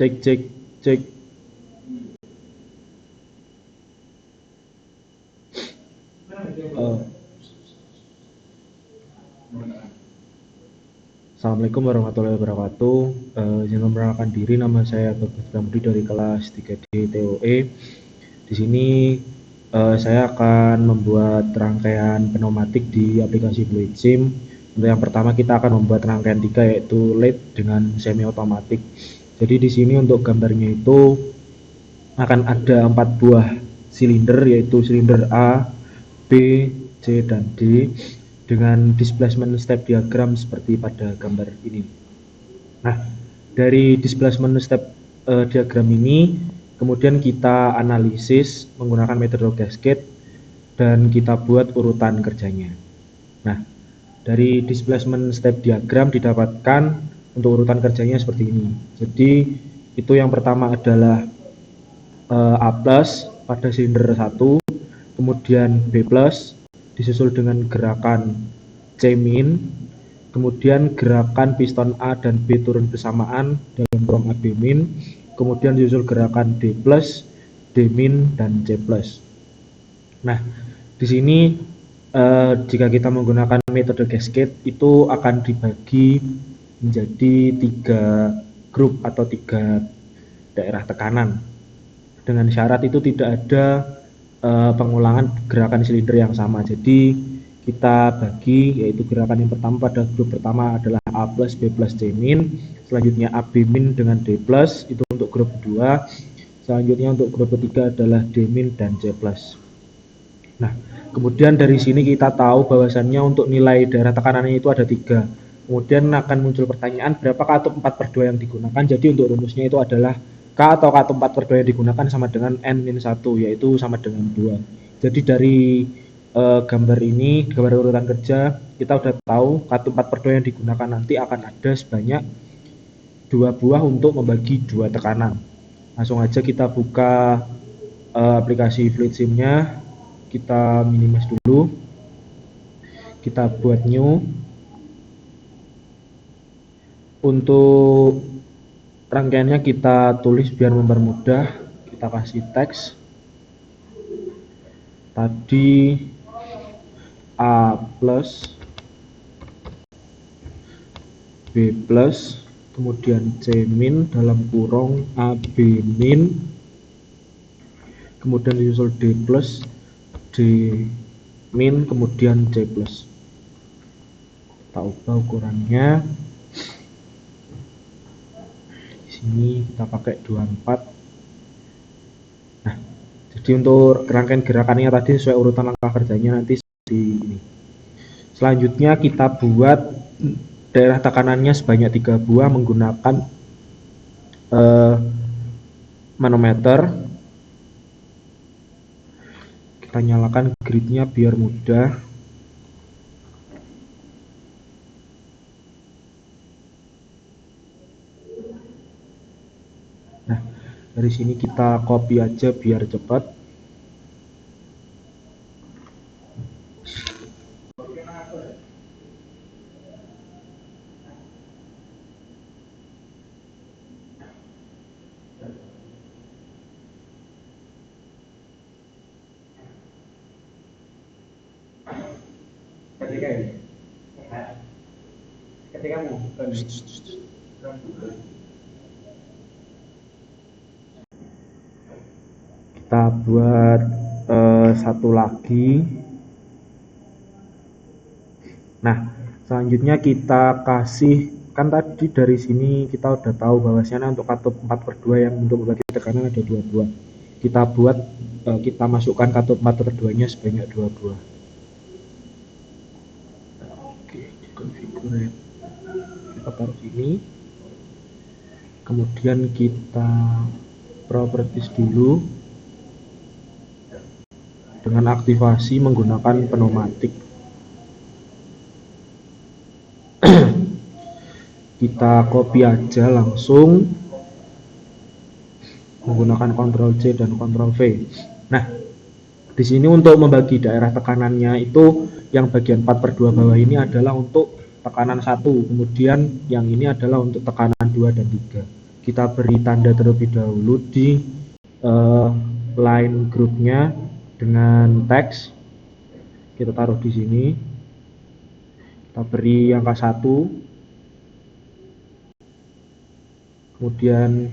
Cek cek cek. Assalamualaikum warahmatullahi wabarakatuh. Izin memperkenalkan diri, nama saya Bagus Bramudi dari kelas 3D TOE. Di sini saya akan membuat rangkaian pneumatik di aplikasi FluidSim. Untuk yang pertama kita akan membuat rangkaian 3 yaitu LED dengan semi otomatik. Jadi di sini untuk gambarnya itu akan ada 4 buah silinder yaitu silinder A, B, C, dan D dengan displacement step diagram seperti pada gambar ini. Nah, dari displacement step diagram ini kemudian kita analisis menggunakan metode cascade dan kita buat urutan kerjanya. Nah, dari displacement step diagram didapatkan untuk urutan kerjanya seperti ini. Jadi itu yang pertama adalah A plus pada silinder 1, kemudian B plus disusul dengan gerakan C min, kemudian gerakan piston A dan B turun bersamaan dalam kurung AB min, kemudian disusul gerakan D plus, D min, dan C plus. Nah, di sini jika kita menggunakan metode cascade itu akan dibagi menjadi 3 grup atau 3 daerah tekanan. Dengan syarat itu tidak ada pengulangan gerakan silinder yang sama. Jadi kita bagi, yaitu gerakan yang pertama pada grup pertama adalah A plus, B plus, C min, selanjutnya AB min dengan D plus, itu untuk grup kedua, selanjutnya untuk grup ketiga adalah D min dan C plus. Nah, kemudian dari sini kita tahu bahwasannya untuk nilai daerah tekanannya itu ada 3. Kemudian akan muncul pertanyaan berapa katup 4/2 yang digunakan. Jadi untuk rumusnya itu adalah K atau katup 4/2 yang digunakan sama dengan N-1, yaitu sama dengan 2. Jadi dari gambar ini, gambar urutan kerja, kita udah tahu katup 4/2 yang digunakan nanti akan ada sebanyak 2 buah untuk membagi 2 tekanan. Langsung aja kita buka aplikasi FluidSim-nya, kita minimize dulu, kita buat new. Untuk rangkaiannya kita tulis biar mempermudah, kita kasih teks tadi A plus, B plus, kemudian C min dalam kurung AB min, kemudian disusul D plus, D min, kemudian C plus. Kita ubah ukurannya. Ini kita pakai 24. Nah, jadi untuk rangkaian gerakannya tadi sesuai urutan langkah kerjanya nanti seperti ini. Selanjutnya kita buat daerah tekanannya sebanyak 3 buah menggunakan manometer. Kita nyalakan gridnya biar mudah. Nah, dari sini kita copy aja biar cepat. Kita buat satu lagi. Nah, selanjutnya kita kasih, kan tadi dari sini kita udah tahu bahwasanya untuk katup 4/2 yang untuk membagi tekanan ada 2 buah. Kita buat, kita masukkan katup 4/2 nya sebanyak 2 buah. Oke, dikonfigure. Kita taruh sini. Kemudian kita properties dulu dengan aktivasi menggunakan pneumatik. Kita copy aja langsung menggunakan Ctrl C dan Ctrl V. Nah, di sini untuk membagi daerah tekanannya itu yang bagian 4/2 bawah ini adalah untuk tekanan 1, kemudian yang ini adalah untuk tekanan 2 dan 3. kita beri tanda terlebih dahulu di line grupnya dengan teks. Kita taruh di sini. Kita beri angka 1. Kemudian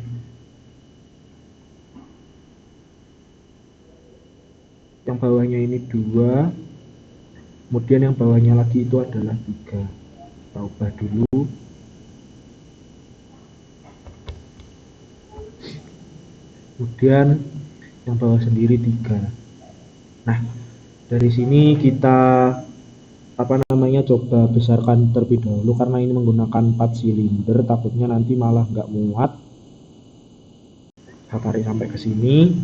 yang bawahnya ini 2. Kemudian yang bawahnya lagi itu adalah 3. Kita ubah dulu. Kemudian yang bawah sendiri 3. Nah, dari sini kita coba besarkan terlebih dahulu karena ini menggunakan 4 silinder, takutnya nanti malah nggak muat. Kita tarik sampai ke sini.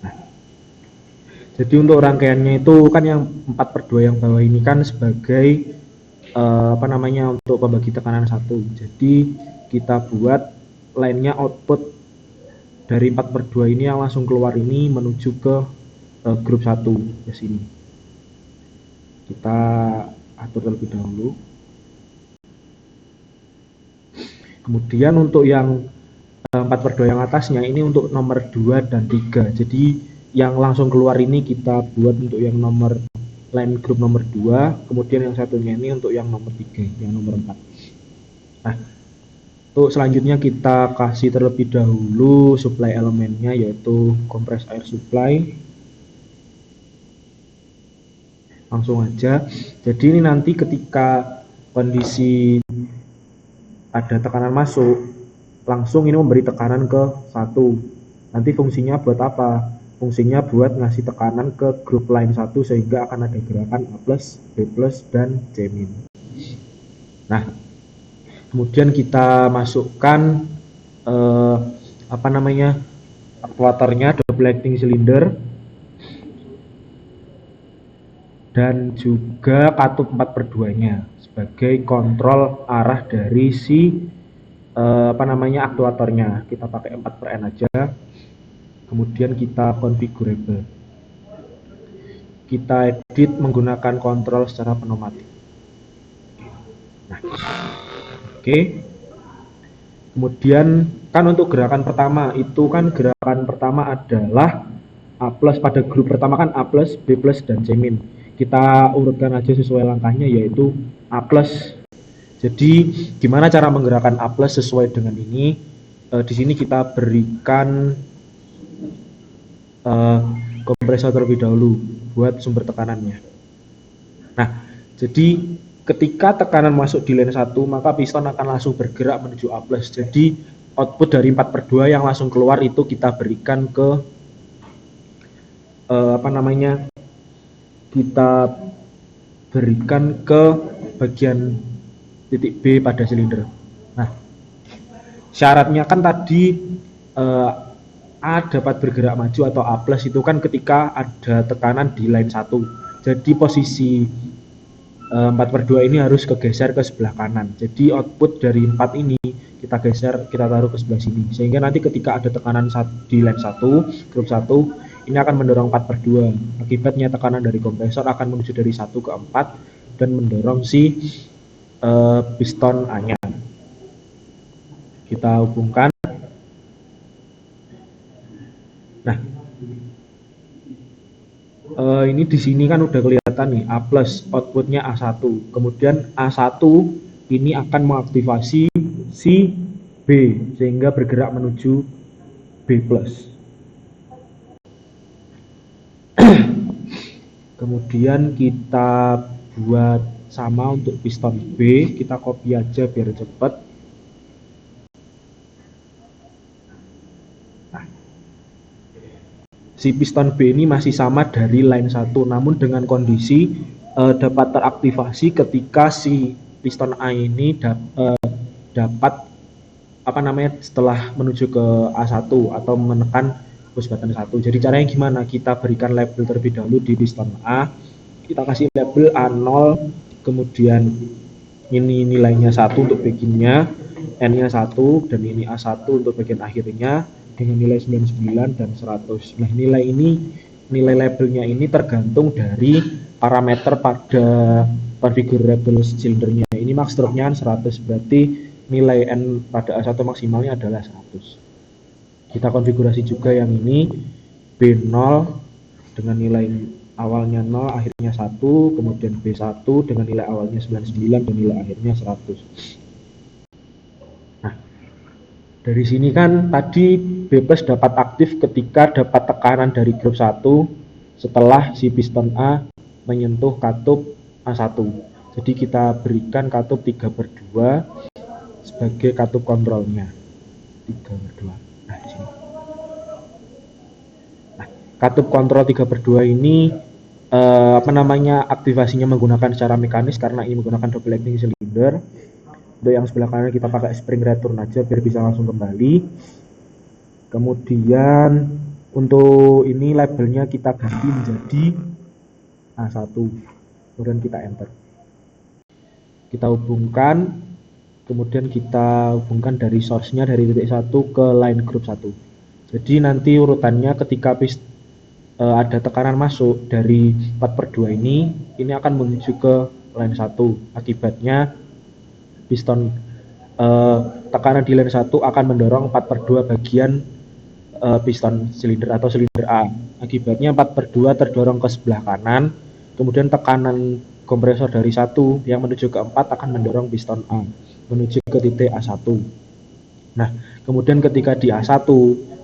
Nah, jadi untuk rangkaiannya itu kan yang 4/2 yang bawah ini kan sebagai untuk pembagi tekanan 1. Jadi kita buat line-nya output dari 4/2 ini yang langsung keluar ini menuju ke grup 1 ke sini. Kita atur terlebih dahulu. Kemudian untuk yang 4/2 yang atasnya ini untuk nomor 2 dan 3. Jadi yang langsung keluar ini kita buat untuk yang nomor line grup nomor 2, kemudian yang satunya ini untuk yang nomor 3, yang nomor 4. Nah, untuk selanjutnya kita kasih terlebih dahulu supply elemennya, yaitu compressed air supply. Langsung aja. Jadi ini nanti ketika kondisi ada tekanan masuk, langsung ini memberi tekanan ke 1. Nanti fungsinya buat apa? Fungsinya buat ngasih tekanan ke grup line 1 sehingga akan ada gerakan A+, B+, dan C-. Nah, kemudian kita masukkan aktuatornya, double acting cylinder, dan juga katup 4/2-nya sebagai kontrol arah dari si aktuatornya. Kita pakai 4/N aja. Kemudian kita configurable. Kita edit menggunakan kontrol secara pneumatik. Nah, oke. Kemudian kan untuk gerakan pertama itu kan gerakan pertama adalah A+, pada grup pertama kan A+, B+, dan C-. Kita urutkan aja sesuai langkahnya, yaitu A+. Jadi gimana cara menggerakkan A+ sesuai dengan ini? Di sini kita berikan kompresor terlebih dahulu buat sumber tekanannya. Nah, jadi ketika tekanan masuk di line 1, maka piston akan langsung bergerak menuju A+. Jadi output dari 4/2 yang langsung keluar itu kita berikan ke bagian titik B pada silinder. Nah, syaratnya kan tadi A dapat bergerak maju atau A+ itu kan ketika ada tekanan di line 1. Jadi posisi 4/2 ini harus kegeser ke sebelah kanan. Jadi output dari 4 ini kita geser, kita taruh ke sebelah sini. Sehingga nanti ketika ada tekanan di line 1, grup 1, ini akan mendorong 4/2. Akibatnya tekanan dari kompresor akan menuju dari 1 ke 4 dan mendorong si piston A-nya. Kita hubungkan. Nah, ini di sini kan udah kelihatan nih A+, outputnya A1. Kemudian A1 ini akan mengaktifasi si B sehingga bergerak menuju B+. Kemudian kita buat sama untuk piston B, kita copy aja biar cepet. Nah, si piston B ini masih sama dari line 1, namun dengan kondisi dapat teraktivasi ketika si piston A ini dapat setelah menuju ke A1 atau menekan push button 1. Jadi caranya gimana? Kita berikan label terlebih dahulu di piston A. Kita kasih label A0, kemudian ini nilainya 1 untuk bagiannya, N-nya 1, dan ini A1 untuk bagian akhirnya dengan nilai 99 dan 100. Nah, nilai labelnya ini tergantung dari parameter pada configurable silindernya. Ini max stroke-nya 100, berarti nilai N pada A1 maksimalnya adalah 100. Kita konfigurasi juga yang ini B0 dengan nilai awalnya 0, akhirnya 1, kemudian B1 dengan nilai awalnya 99 dan nilai akhirnya 100. Nah, dari sini kan tadi B+ dapat aktif ketika dapat tekanan dari grup 1 setelah si piston A menyentuh katup A1. Jadi kita berikan katup 3/2 sebagai katup kontrolnya. 3/2. Nah, di sini. Nah, katup kontrol 3/2 ini aktivasinya menggunakan secara mekanis karena ini menggunakan double acting cylinder. Untuk yang sebelah kanan kita pakai spring return aja biar bisa langsung kembali. Kemudian untuk ini labelnya kita ganti menjadi A1. Kemudian kita enter. Kita hubungkan, kemudian kita hubungkan dari source-nya dari titik 1 ke line group 1. Jadi nanti urutannya ketika ada tekanan masuk dari 4/2 ini akan menuju ke line 1. Akibatnya piston tekanan di line 1 akan mendorong 4/2 bagian piston silinder atau silinder A. Akibatnya 4/2 terdorong ke sebelah kanan, kemudian tekanan kompresor dari 1 yang menuju ke 4 akan mendorong piston A menuju ke titik A1. Nah, kemudian ketika di A1,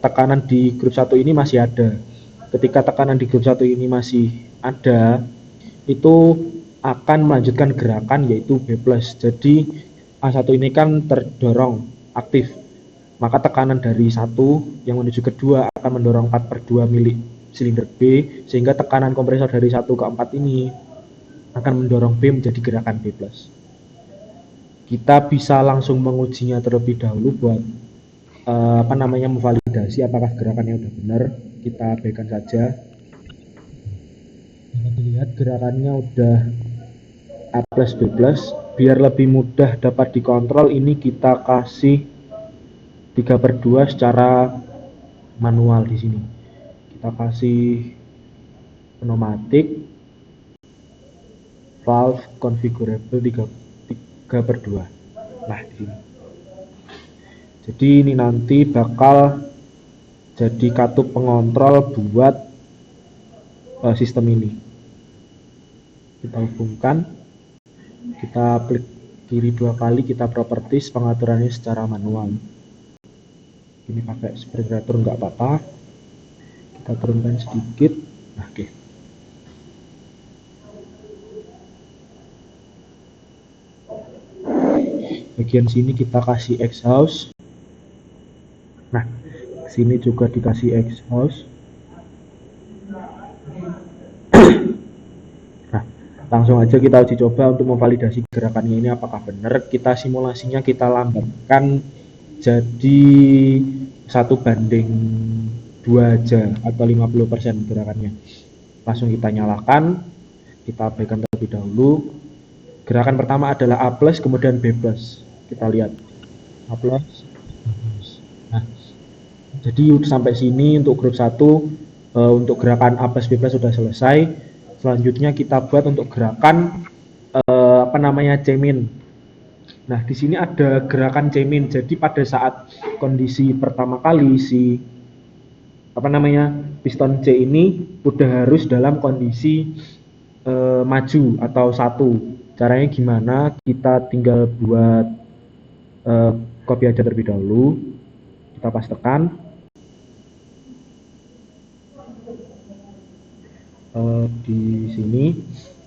tekanan di grup 1 ini masih ada. Ketika tekanan di grup 1 ini masih ada, itu akan melanjutkan gerakan yaitu B+. Jadi A1 ini kan terdorong aktif. Maka tekanan dari 1 yang menuju ke 2 akan mendorong 4/2 milik silinder B, sehingga tekanan kompresor dari 1 ke 4 ini akan mendorong B menjadi gerakan B+. Kita bisa langsung mengujinya terlebih dahulu buat memvalidasi apakah gerakannya udah benar. Kita abaikan saja. Dapat dilihat gerakannya udah A plus B plus. Biar lebih mudah dapat dikontrol, ini kita kasih 3/2 secara manual di sini. Kita kasih pneumatic valve configurable 3/2. Nah, di sini. Jadi ini nanti bakal jadi katup pengontrol buat sistem ini. Kita hubungkan, kita klik kiri 2 kali, kita properties, pengaturannya secara manual. Ini pakai spring return nggak apa-apa. Kita turunkan sedikit. Nah, oke. Bagian sini kita kasih exhaust. Nah, sini juga dikasih exhaust. Nah, langsung aja kita uji coba untuk memvalidasi gerakannya ini apakah benar. Kita simulasinya kita lambatkan jadi 1/2 aja atau 50% gerakannya. Langsung kita nyalakan, kita abaikan terlebih dahulu. Gerakan pertama adalah A+, kemudian B+. Kita lihat A+. Nah, jadi sampai sini untuk grup 1 untuk gerakan A+, B+ sudah selesai. Selanjutnya kita buat untuk gerakan C-min. Nah, di sini ada gerakan C-min. Jadi pada saat kondisi pertama kali si piston C ini udah harus dalam kondisi maju atau 1. Caranya gimana? Kita tinggal buat copy aja terlebih dahulu. Kita pas tekan. Di sini.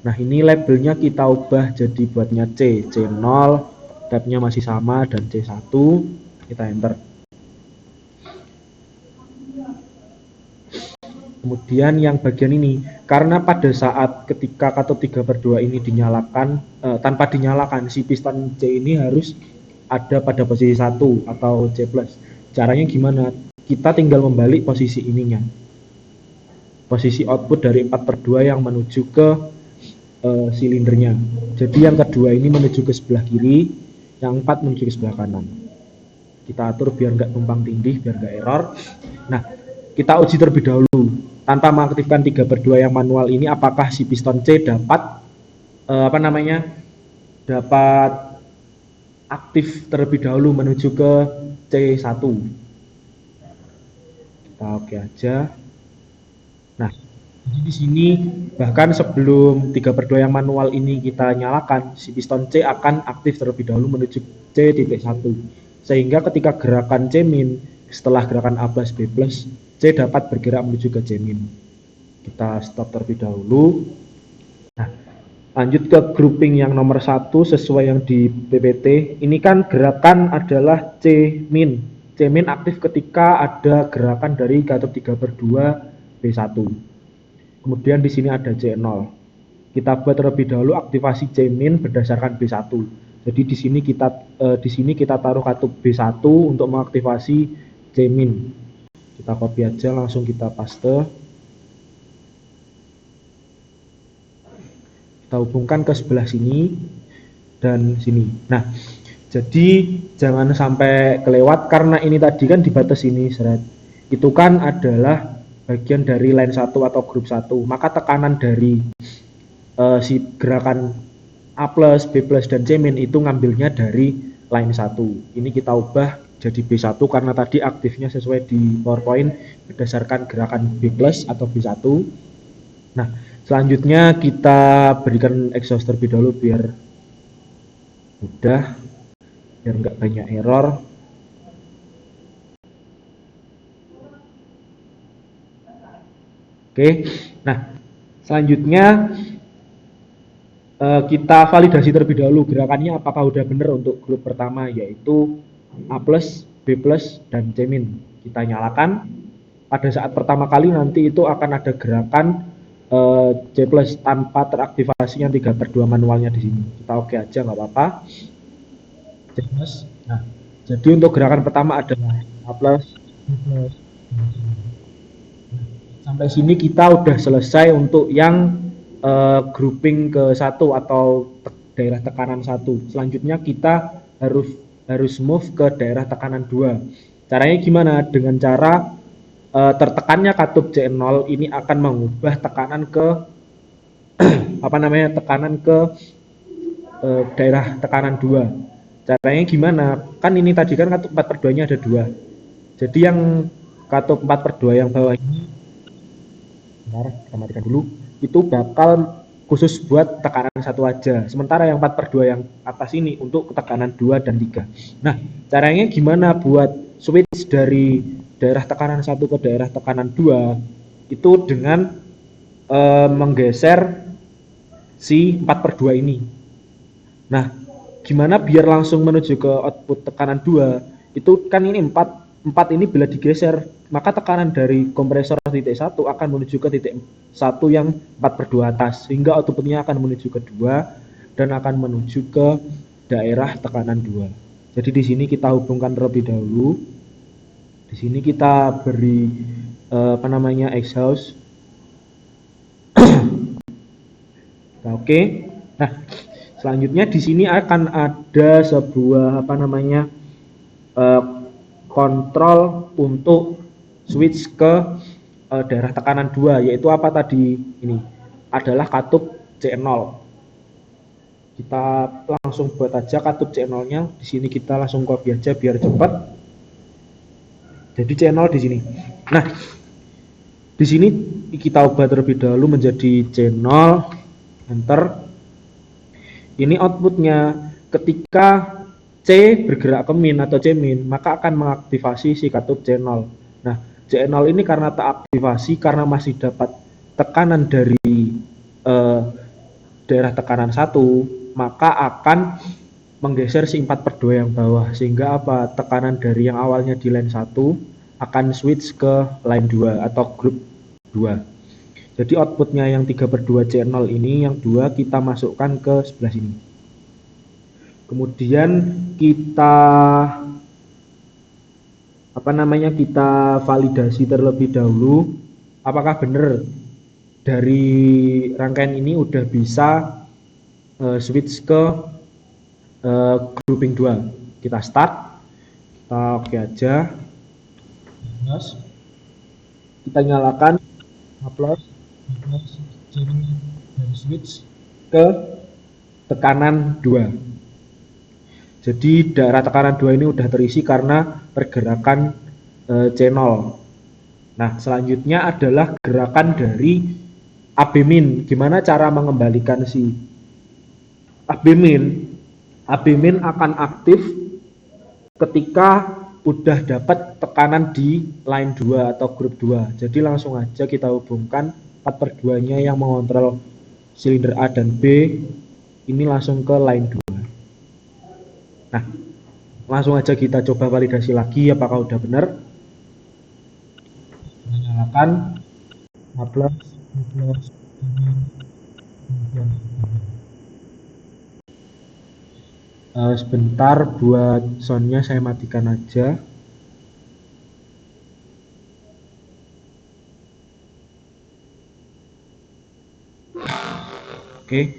Nah, ini labelnya kita ubah jadi buatnya C0, tabnya masih sama, dan C1. Kita enter. Kemudian yang bagian ini, karena pada saat ketika katup 3/2 ini dinyalakan, tanpa dinyalakan, si piston C ini harus ada pada posisi 1 atau C+. Caranya gimana? Kita tinggal membalik posisi ininya. Posisi output dari 4/2 yang menuju ke silindernya. Jadi yang kedua ini menuju ke sebelah kiri, yang 4 menuju ke sebelah kanan. Kita atur biar nggak tumpang tindih, biar nggak error. Nah, kita uji terlebih dahulu tanpa mengaktifkan 3/2 yang manual ini, apakah si piston C dapat dapat aktif terlebih dahulu menuju ke C1. Kita oke aja. Nah, jadi di sini bahkan sebelum 3/2 yang manual ini kita nyalakan, si piston C akan aktif terlebih dahulu menuju C.1. Sehingga ketika gerakan C min setelah gerakan A plus B plus, C dapat bergerak menuju ke C min. Kita stop terlebih dahulu. Nah, lanjut ke grouping yang nomor 1 sesuai yang di PPT. Ini kan gerakan adalah C min. C min aktif ketika ada gerakan dari katup 3/2 B1. Kemudian di sini ada C0. Kita buat terlebih dahulu aktivasi C min berdasarkan B1. Jadi di sini kita taruh katup B1 untuk mengaktifasi C min. Kita copy aja, langsung kita paste. Kita hubungkan ke sebelah sini dan sini. Nah, jadi jangan sampai kelewat karena ini tadi kan di batas ini seret. Itu kan adalah bagian dari line 1 atau grup 1. Maka tekanan dari si gerakan A plus, B plus, dan C min itu ngambilnya dari line 1. Ini kita ubah jadi B1 karena tadi aktifnya sesuai di PowerPoint berdasarkan gerakan B plus atau B1. Nah, selanjutnya kita berikan exhaust terlebih dahulu biar mudah, biar nggak banyak error. Oke, nah selanjutnya kita validasi terlebih dahulu gerakannya apakah udah benar untuk grup pertama, yaitu A plus, B plus, dan C min. Kita nyalakan. Pada saat pertama kali nanti itu akan ada gerakan C plus tanpa teraktivasinya 3/2 manualnya di sini. Kita oke aja nggak apa-apa. C plus. Nah, jadi untuk gerakan pertama adalah A plus, B plus. Sampai sini kita udah selesai untuk yang grouping ke 1 atau daerah tekanan 1. Selanjutnya kita harus move ke daerah tekanan 2. Caranya gimana? Dengan cara tertekannya katup C0 ini akan mengubah tekanan ke tekanan ke daerah tekanan 2. Caranya gimana? Kan ini tadi kan katup 4/2 nya ada 2. Jadi yang katup 4/2 yang bawah ini, bentar, kita matikan dulu, itu bakal khusus buat tekanan 1 aja. Sementara yang 4/2 yang atas ini untuk tekanan 2 dan 3. Nah, caranya gimana buat switch dari daerah tekanan 1 ke daerah tekanan 2? Itu dengan menggeser si 4/2 ini. Nah, gimana biar langsung menuju ke output tekanan 2? Itu kan ini 4 ini bila digeser, maka tekanan dari kompresor titik 1 akan menuju ke titik 1 yang 4/2 atas, sehingga outputnya akan menuju ke 2 dan akan menuju ke daerah tekanan 2. Jadi di sini kita hubungkan terlebih dahulu. Di sini kita beri exhaust. Oke. Nah, selanjutnya di sini akan ada sebuah kontrol untuk switch ke daerah tekanan 2, yaitu apa tadi? Ini adalah katup C0. Kita langsung buat aja katup C0-nya. Di sini kita langsung copy aja biar cepat. Jadi C0 di sini. Nah, di sini kita ubah terlebih dahulu menjadi C0, enter. Ini outputnya ketika C bergerak ke min atau C min, maka akan mengaktifasi si katup C0. Nah, C0 ini karena teraktivasi karena masih dapat tekanan dari daerah tekanan 1, maka akan menggeser si 4/2 yang bawah, sehingga apa? Tekanan dari yang awalnya di line 1 akan switch ke line 2 atau grup 2. Jadi outputnya yang 3/2 C0 ini, yang 2 kita masukkan ke sebelah sini. Kemudian kita kita validasi terlebih dahulu apakah benar dari rangkaian ini udah bisa switch ke grouping 2. Kita start, kita oke aja, kita nyalakan A plus, dan switch ke tekanan 2. Jadi daerah tekanan 2 ini udah terisi karena pergerakan C0. Nah, selanjutnya adalah gerakan dari AB min. Gimana cara mengembalikan si AB min? AB min akan aktif ketika udah dapat tekanan di line 2 atau grup 2. Jadi langsung aja kita hubungkan 4/2-nya yang mengontrol silinder A dan B ini langsung ke line 2. Nah, langsung aja kita coba validasi lagi apakah udah benar. Nyalakan A plus, B plus, sebentar buat soundnya saya matikan aja. Oke,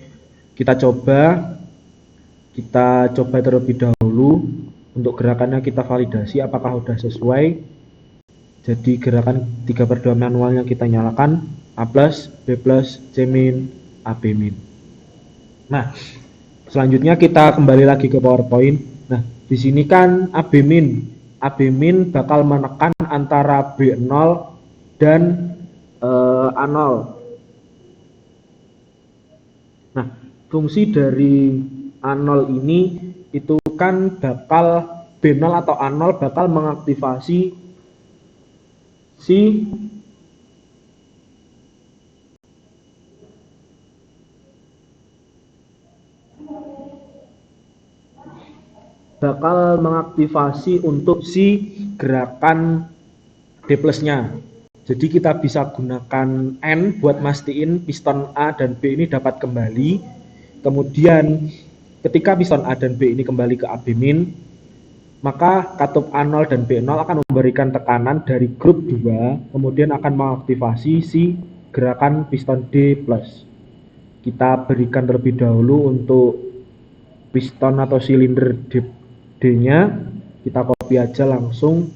kita coba terlebih dahulu untuk gerakannya, kita validasi apakah sudah sesuai. Jadi gerakan 3/2 manualnya kita nyalakan, A plus, B plus, C min, AB min. Nah, selanjutnya kita kembali lagi ke PowerPoint. Nah, di sini kan AB min bakal menekan antara B0 dan A0. Nah, fungsi dari A0 ini itu kan bakal B0 atau A0 bakal mengaktifasi si untuk si gerakan D plusnya. Jadi kita bisa gunakan N buat mastiin piston A dan B ini dapat kembali. Kemudian ketika piston A dan B ini kembali ke AB min, maka katup A0 dan B0 akan memberikan tekanan dari grup 2, kemudian akan mengaktifasi si gerakan piston D plus. Kita berikan terlebih dahulu untuk piston atau silinder D-nya, kita copy aja langsung.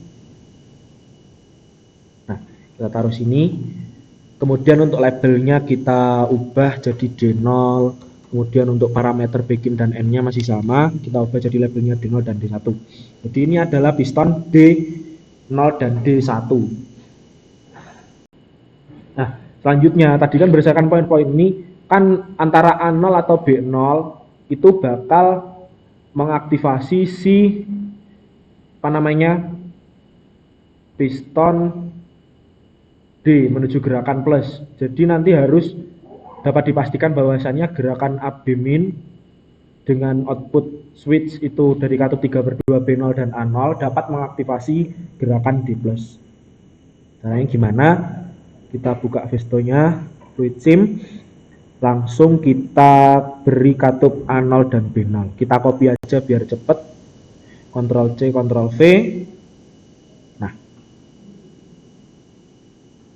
Nah, kita taruh sini. Kemudian untuk labelnya kita ubah jadi D0. Kemudian untuk parameter Bkin dan N-nya masih sama, kita ubah jadi labelnya D0 dan D1. Jadi ini adalah piston D0 dan D1. Nah, selanjutnya tadi kan berdasarkan poin-poin ini, kan antara A0 atau B0 itu bakal mengaktifasi si piston D menuju gerakan plus. Jadi nanti harus dapat dipastikan bahwasannya gerakan AB min dengan output switch itu dari katup 3/2 B0 dan A0 dapat mengaktifasi gerakan D plus. Caranya gimana? Kita buka Vestonya, fluid sim, langsung kita beri katup A0 dan B0. Kita copy aja biar cepet. Ctrl C, Ctrl V. Nah,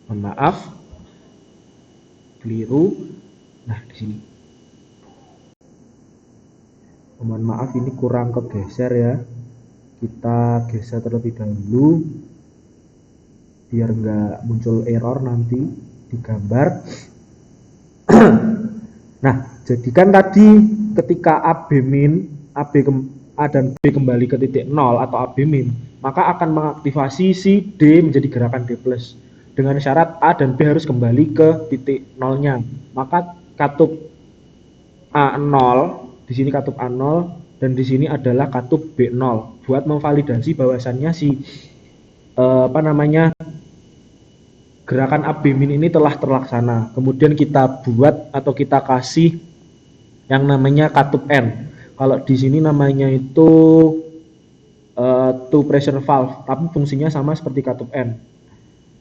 mohon maaf, keliru. Nah, di sini. Mohon maaf ini kurang kegeser ya. Kita geser terlebih dahulu biar nggak muncul error nanti di gambar. Nah, jadi kan tadi ketika AB min, A dan B kembali ke titik 0 atau AB min, maka akan mengaktifasi si D menjadi gerakan D plus. Dengan syarat A dan B harus kembali ke titik 0-nya. Maka katup A0, di sini katup A0 dan di sini adalah katup B0 buat memvalidasi bahwasannya si gerakan AB min ini telah terlaksana. Kemudian kita buat atau kita kasih yang namanya katup N. Kalau di sini namanya itu two pressure valve, tapi fungsinya sama seperti katup N.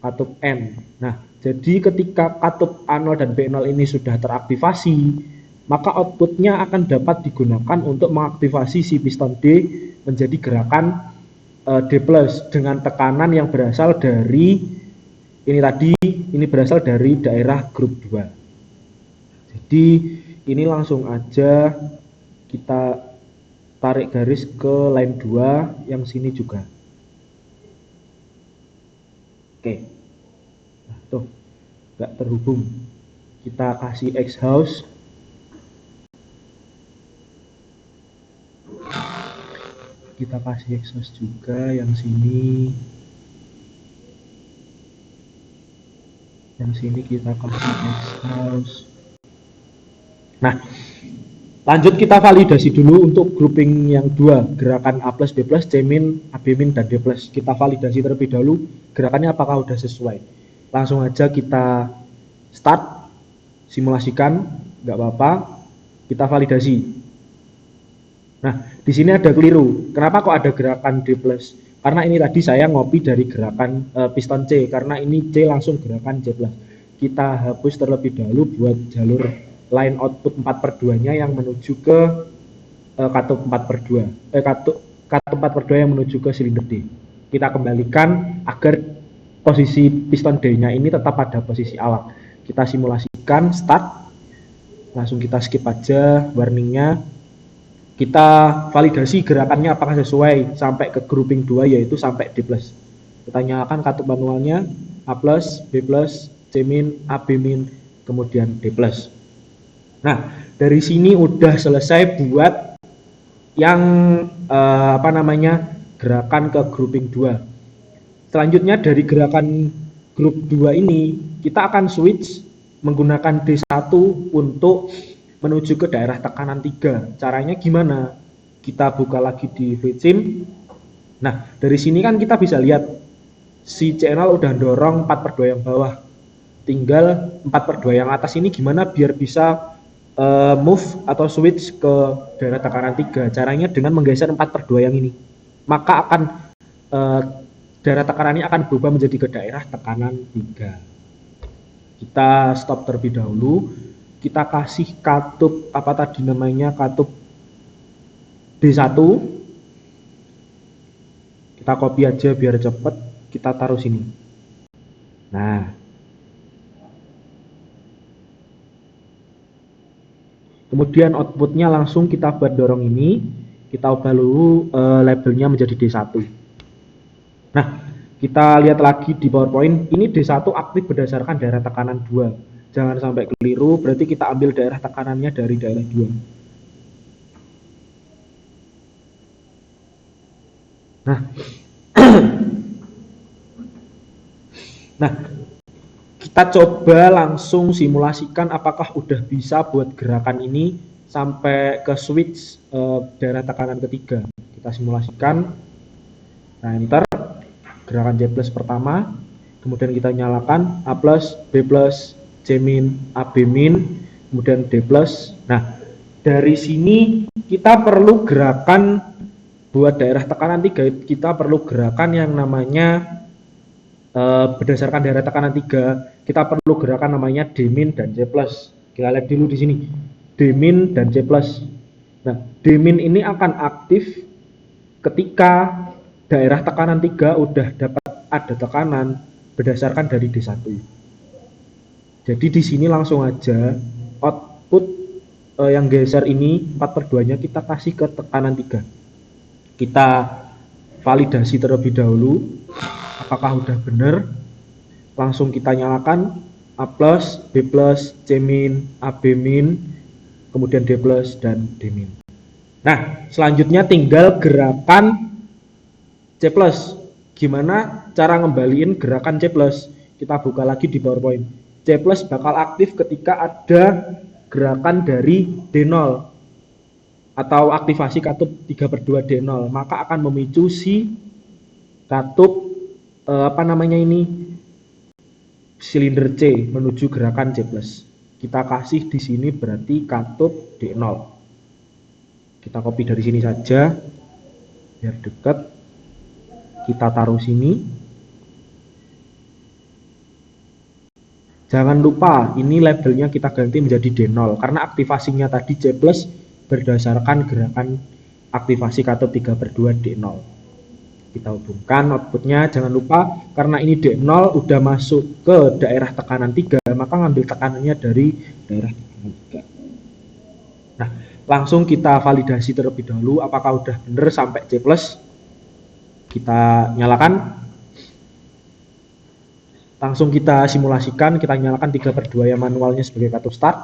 Katup N. Nah, jadi ketika katup A0 dan B0 ini sudah teraktivasi, maka outputnya akan dapat digunakan untuk mengaktifasi si piston D menjadi gerakan D plus dengan tekanan yang berasal dari ini berasal dari daerah grup 2. Jadi ini langsung aja kita tarik garis ke line 2 yang sini juga. Oke. Nah, tuh nggak terhubung. Kita kasih exhaust. kita kasih exhaust juga, yang sini kita kasih exhaust. Nah, lanjut kita validasi dulu untuk grouping yang dua, gerakan A plus, B plus, C min, AB min, dan D plus. Kita validasi terlebih dahulu gerakannya apakah udah sesuai. Langsung aja kita start, simulasikan, nggak apa-apa, kita validasi. Nah, di sini ada keliru. Kenapa kok ada gerakan D plus? Karena ini tadi saya ngopi dari gerakan piston C, karena ini C langsung gerakan C plus. Kita hapus terlebih dahulu buat jalur line output 4/2-nya yang menuju ke katup 4/2. Katup 4/2 yang menuju ke silinder D. Kita kembalikan agar posisi piston D-nya ini tetap pada posisi awal. Kita simulasikan, start. Langsung kita skip aja warningnya. Kita validasi gerakannya apakah sesuai sampai ke grouping 2, yaitu sampai D+. Kita nyalakan katup manualnya, A+, B+, C-, AB-, kemudian D+. Nah, dari sini udah selesai buat yang gerakan ke grouping 2. Selanjutnya dari gerakan grup 2 ini kita akan switch menggunakan D1 untuk menuju ke daerah tekanan 3. Caranya gimana? Kita buka lagi di VCIM. Nah, dari sini kan kita bisa lihat si channel udah dorong 4/2 yang bawah. Tinggal 4/2 yang atas ini gimana biar bisa move atau switch ke daerah tekanan 3. Caranya dengan menggeser 4/2 yang ini. Maka akan daerah tekanan ini akan berubah menjadi ke daerah tekanan 3. Kita stop terlebih dahulu. Kita kasih katup katup D1. Kita copy aja biar cepet. Kita taruh sini. Nah, kemudian outputnya langsung kita buat dorong ini. Kita ubah dulu labelnya menjadi D1. Nah, kita lihat lagi di PowerPoint. Ini D1 aktif berdasarkan daerah tekanan 2. Jangan sampai keliru, berarti kita ambil daerah tekanannya dari daerah 2. Nah, kita coba langsung simulasikan apakah udah bisa buat gerakan ini sampai ke switch daerah tekanan ketiga. Kita simulasikan. Nah, enter. Gerakan C plus pertama. Kemudian kita nyalakan A plus, B plus, C min, AB min, kemudian D plus. Nah, dari sini kita perlu gerakan buat daerah tekanan 3. Kita perlu gerakan yang namanya berdasarkan daerah tekanan 3. Kita perlu gerakan namanya D min dan C plus. Kita lihat dulu di sini. D min dan C plus. Nah, D min ini akan aktif ketika daerah tekanan 3 udah dapat ada tekanan berdasarkan dari D1. Jadi di sini langsung aja output yang geser ini 4/2-nya kita kasih ke tekanan 3. Kita validasi terlebih dahulu apakah udah benar. Langsung kita nyalakan A plus, B plus, C min, AB min, kemudian D plus dan D min. Nah, selanjutnya tinggal gerakan C plus. Gimana cara ngembaliin gerakan C plus? Kita buka lagi di PowerPoint. C plus bakal aktif ketika ada gerakan dari D0 atau aktivasi katup 3/2 D0, maka akan memicu si katup silinder C menuju gerakan C plus. Kita kasih di sini berarti katup D0. Kita copy dari sini saja biar dekat. Kita taruh sini. Jangan lupa ini labelnya kita ganti menjadi D0 karena aktivasinya tadi C plus berdasarkan gerakan aktivasi katup 3/2 D0. Kita hubungkan outputnya, jangan lupa karena ini D0 udah masuk ke daerah tekanan 3, maka ngambil tekanannya dari daerah tekanan 3. Nah, langsung kita validasi terlebih dahulu apakah udah benar sampai C plus. Kita nyalakan. Langsung kita simulasikan, kita nyalakan 3/2 yang manualnya sebagai katup start.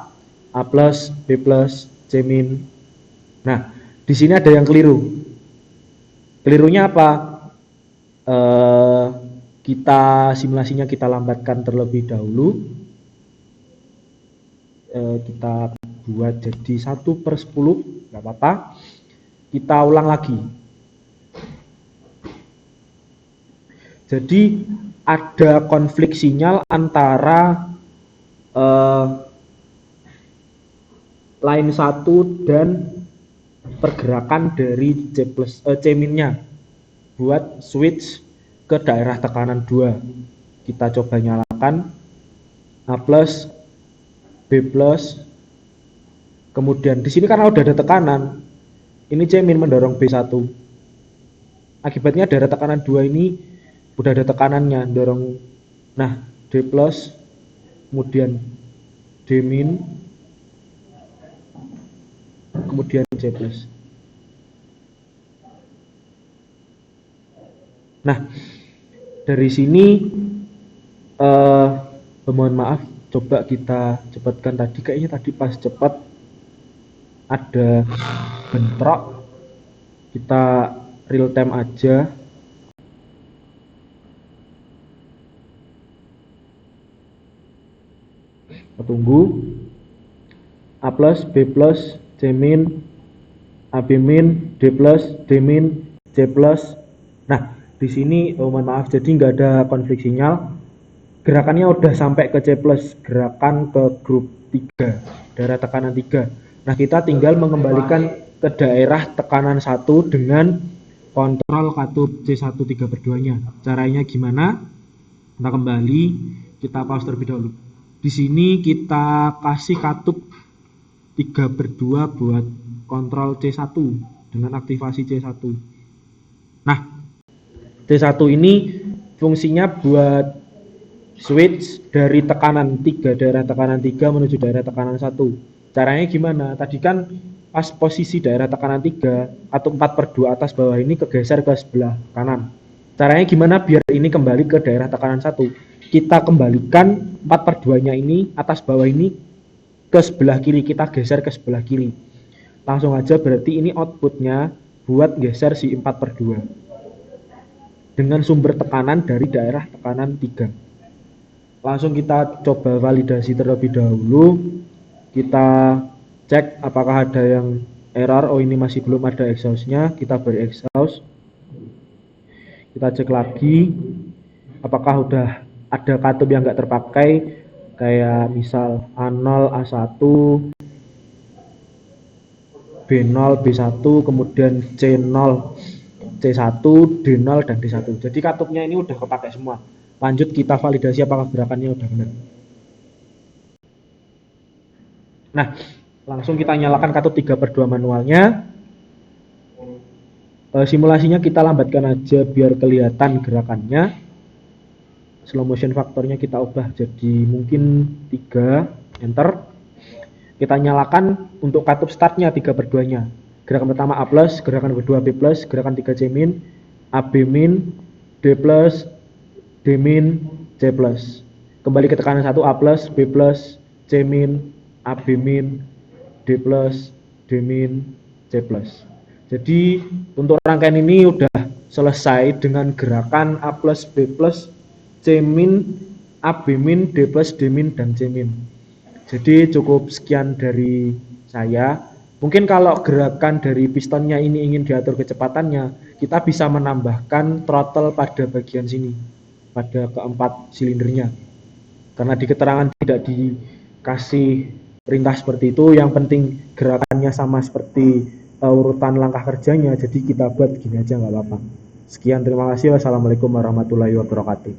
A plus, B plus, C min. Nah, di sini ada yang keliru. Kelirunya apa? Eh, kita simulasinya kita lambatkan terlebih dahulu. Kita buat jadi 1/10, nggak apa-apa. Kita ulang lagi. Jadi ada konflik sinyal antara line 1 dan pergerakan dari C-minnya buat switch ke daerah tekanan 2. Kita coba nyalakan A+, B+, kemudian di sini karena udah ada tekanan, ini C-min mendorong B1. Akibatnya daerah tekanan 2 ini udah ada tekanannya, dorong. Nah, D+, kemudian D-, kemudian C+. Nah, dari sini mohon maaf, coba kita cepatkan tadi. Kayaknya tadi pas cepat ada bentrok. Kita real time aja. Tunggu. A+, B+, C-, AB-, D+, D-, C+. Nah, di sini mohon maaf, jadi nggak ada konflik sinyal. Gerakannya udah sampai ke C+, gerakan ke grup 3, daerah tekanan 3. Nah, kita tinggal mengembalikan ke daerah tekanan 1 dengan kontrol katup C1 3/2-nya. Caranya gimana? Kita kembali, kita pause terlebih dahulu. Di sini kita kasih katup 3/2 buat kontrol C1 dengan aktivasi C1. Nah, C1 ini fungsinya buat switch dari tekanan 3, daerah tekanan 3 menuju daerah tekanan 1. Caranya gimana? Tadi kan pas posisi daerah tekanan 3 atau 4/2 atas bawah ini kegeser ke sebelah kanan. Caranya gimana biar ini kembali ke daerah tekanan 1? Kita kembalikan 4/2-nya ini atas bawah ini ke sebelah kiri, kita geser ke sebelah kiri. Langsung aja berarti ini outputnya buat geser si 4/2 dengan sumber tekanan dari daerah tekanan 3. Langsung kita coba validasi terlebih dahulu. Kita cek apakah ada yang error. Oh, ini masih belum ada exhaustnya. Kita beri exhaust. Kita cek lagi apakah udah ada katup yang nggak terpakai, kayak misal A0, A1, B0, B1, kemudian C0, C1, D0, dan D1. Jadi katupnya ini udah kepakai semua. Lanjut kita validasi apakah gerakannya udah benar. Nah, langsung kita nyalakan katup 3/2 manualnya. Simulasinya kita lambatkan aja biar kelihatan gerakannya. Slow motion faktornya kita ubah jadi mungkin 3, enter. Kita nyalakan untuk katup startnya 3/2-nya. Gerakan pertama A+, gerakan kedua B+, gerakan 3 C-, AB-, D+, D-, C+. Kembali ke tekanan 1, A+, B+, C-, AB-, D+, D-, C+. Jadi untuk rangkaian ini udah selesai dengan gerakan A+, B+, C-, AB-, D+, D-, dan C-. Jadi cukup sekian dari saya. Mungkin kalau gerakan dari pistonnya ini ingin diatur kecepatannya, kita bisa menambahkan throttle pada bagian sini, pada keempat silindernya. Karena di keterangan tidak dikasih perintah seperti itu, yang penting gerakannya sama seperti urutan langkah kerjanya, jadi kita buat gini aja nggak apa-apa. Sekian, terima kasih. Wassalamualaikum warahmatullahi wabarakatuh.